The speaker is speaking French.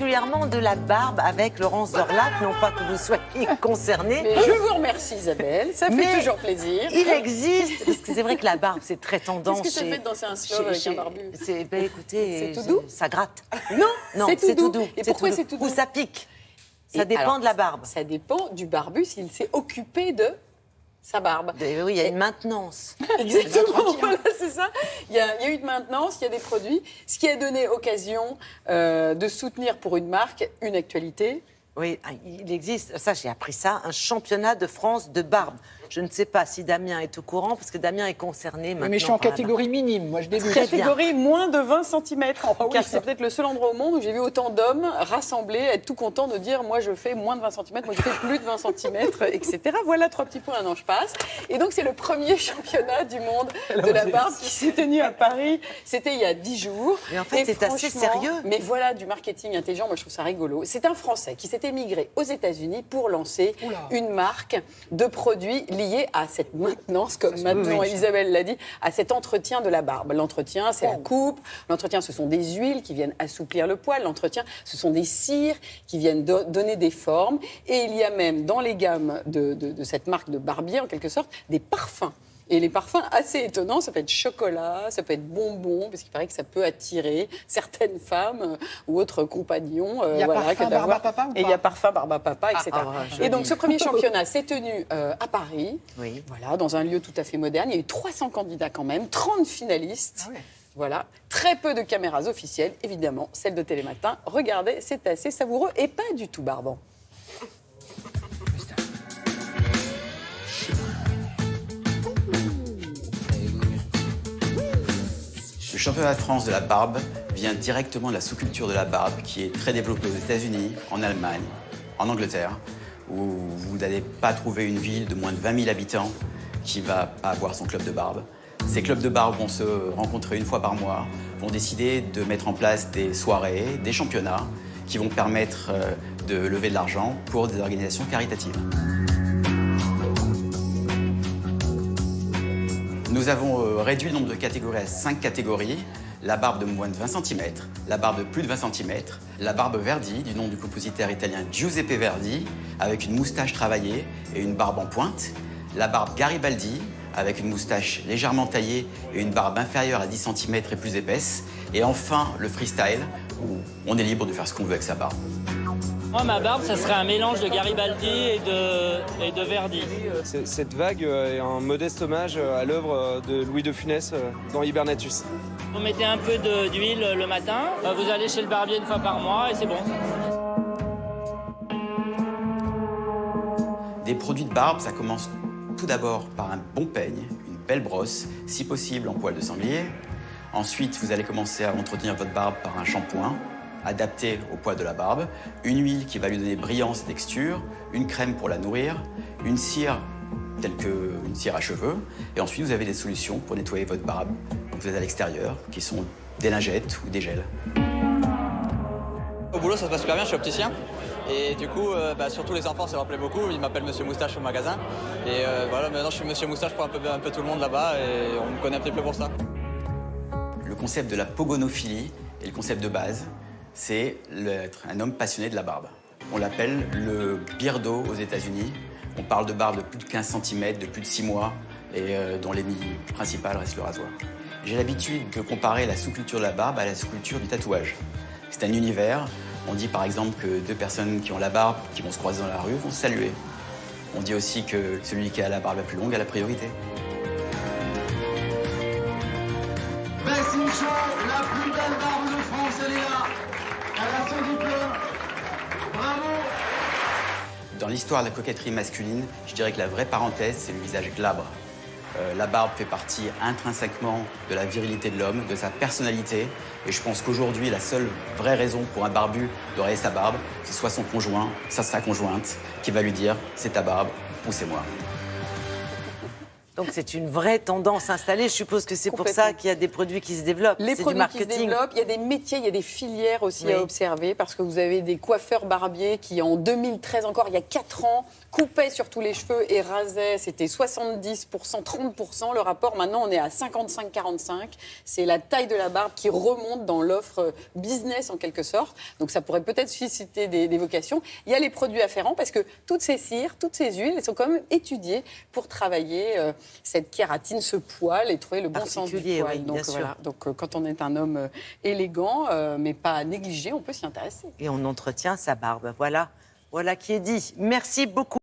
particulièrement de la barbe avec Laurence Dorlac, non pas que vous soyez concernée. Mais je vous remercie Isabelle, ça fait toujours plaisir. Il existe, parce que c'est vrai que la barbe c'est très tendance. Qu'est-ce que ça fait de danser un slow avec un barbu? Écoutez, c'est tout doux. Ça gratte. Non, c'est tout doux. Et pourquoi c'est tout doux? Ou ça pique. Ça dépend de la barbe. Ça dépend du barbu s'il s'est occupé de sa barbe. Oui, il y a une maintenance. Exactement, voilà, c'est ça. Il y a eu une maintenance, il y a des produits, ce qui a donné occasion de soutenir pour une marque une actualité. Oui, il existe, ça j'ai appris ça, un championnat de France de barbe. Je ne sais pas si Damien est au courant, parce que Damien est concerné maintenant. Mais je suis en catégorie minime, moi je débute. Catégorie moins de 20 cm. Car c'est peut-être le seul endroit au monde où j'ai vu autant d'hommes rassemblés, être tout contents de dire moi je fais moins de 20 cm, moi je fais plus de 20 cm, etc. Voilà, 3 petits points, un an je passe. Et donc c'est le premier championnat du monde de la barbe qui s'est tenu à Paris. C'était il y a 10 jours. Mais en fait, c'est assez sérieux. Mais voilà, du marketing intelligent, moi je trouve ça rigolo. C'est un Français qui s'est émigré aux États-Unis pour lancer une marque de produits liés à cette maintenance, comme maintenant Isabelle l'a dit, à cet entretien de la barbe. L'entretien, c'est la coupe. L'entretien, ce sont des huiles qui viennent assouplir le poil. L'entretien, ce sont des cires qui viennent donner des formes. Et il y a même dans les gammes de cette marque de barbier, en quelque sorte, des parfums. Et les parfums assez étonnants, ça peut être chocolat, ça peut être bonbon, parce qu'il paraît que ça peut attirer certaines femmes ou autres compagnons. Il y a parfum barbe à papa ou pas? Et il y a parfum barbe à papa, etc. Et donc ce premier championnat s'est tenu à Paris, voilà, dans un lieu tout à fait moderne. Il y a eu 300 candidats quand même, 30 finalistes. Voilà, très peu de caméras officielles, évidemment, celle de Télématin. Regardez, c'est assez savoureux et pas du tout barbant. Le championnat de France de la barbe vient directement de la sous-culture de la barbe qui est très développée aux États-Unis, en Allemagne, en Angleterre, où vous n'allez pas trouver une ville de moins de 20 000 habitants qui va pas avoir son club de barbe. Ces clubs de barbe vont se rencontrer une fois par mois, vont décider de mettre en place des soirées, des championnats qui vont permettre de lever de l'argent pour des organisations caritatives. Nous avons réduit le nombre de catégories à 5 catégories. La barbe de moins de 20 cm, la barbe de plus de 20 cm, la barbe Verdi, du nom du compositeur italien Giuseppe Verdi, avec une moustache travaillée et une barbe en pointe. La barbe Garibaldi, avec une moustache légèrement taillée et une barbe inférieure à 10 cm et plus épaisse. Et enfin, le freestyle, où on est libre de faire ce qu'on veut avec sa barbe. Moi, ma barbe, ça serait un mélange de Garibaldi et de Verdi. Cette vague est un modeste hommage à l'œuvre de Louis de Funès dans Hibernatus. Vous mettez un peu d'huile le matin, vous allez chez le barbier une fois par mois et c'est bon. Des produits de barbe, ça commence tout d'abord par un bon peigne, une belle brosse, si possible en poil de sanglier. Ensuite, vous allez commencer à entretenir votre barbe par un shampoing adapté au poil de la barbe, une huile qui va lui donner brillance et texture, une crème pour la nourrir, une cire telle qu'une cire à cheveux, et ensuite vous avez des solutions pour nettoyer votre barbe. Donc vous êtes à l'extérieur, qui sont des lingettes ou des gels. Au boulot, ça se passe super bien, je suis opticien. Et du coup, surtout les enfants, ça leur plaît beaucoup. Ils m'appellent Monsieur Moustache au magasin. Et voilà, maintenant je suis Monsieur Moustache pour un peu tout le monde là-bas et on me connaît un petit peu pour ça. Le concept de la pogonophilie et le concept de base, c'est être un homme passionné de la barbe. On l'appelle le beardo aux États-Unis. On parle de barbe de plus de 15 cm, de plus de 6 mois, et dont l'ennemi principal reste le rasoir. J'ai l'habitude de comparer la sous-culture de la barbe à la sous-culture du tatouage. C'est un univers. On dit par exemple que deux personnes qui ont la barbe, qui vont se croiser dans la rue, vont se saluer. On dit aussi que celui qui a la barbe la plus longue a la priorité. Bessie Shaw, la plus belle barbe de France, elle est là. Elle a son diplôme. Bravo. Dans l'histoire de la coquetterie masculine, je dirais que la vraie parenthèse, c'est le visage glabre. La barbe fait partie intrinsèquement de la virilité de l'homme, de sa personnalité. Et je pense qu'aujourd'hui, la seule vraie raison pour un barbu de rayer sa barbe, c'est soit son conjoint, soit sa conjointe, qui va lui dire « c'est ta barbe ou c'est moi ». Donc c'est une vraie tendance installée. Je suppose que c'est pour ça qu'il y a des produits qui se développent. Les c'est produits du marketing. qui se développent, il y a des métiers, il y a des filières aussi Oui. à observer, parce que vous avez des coiffeurs barbiers qui, en 2013 encore, il y a 4 ans, coupaient sur tous les cheveux et rasaient. C'était 70%, 30%. Le rapport, maintenant, on est à 55-45. C'est la taille de la barbe qui remonte dans l'offre business, en quelque sorte. Donc ça pourrait peut-être susciter des vocations. Il y a les produits afférents, parce que toutes ces cires, toutes ces huiles, elles sont quand même étudiées pour travailler cette kératine, ce poil, et trouver le bon sens du Particulier, poil. oui, Donc, bien sûr. Donc quand on est un homme élégant, mais pas négligé, on peut s'y intéresser. Et on entretient sa barbe. Voilà qui est dit. Merci beaucoup.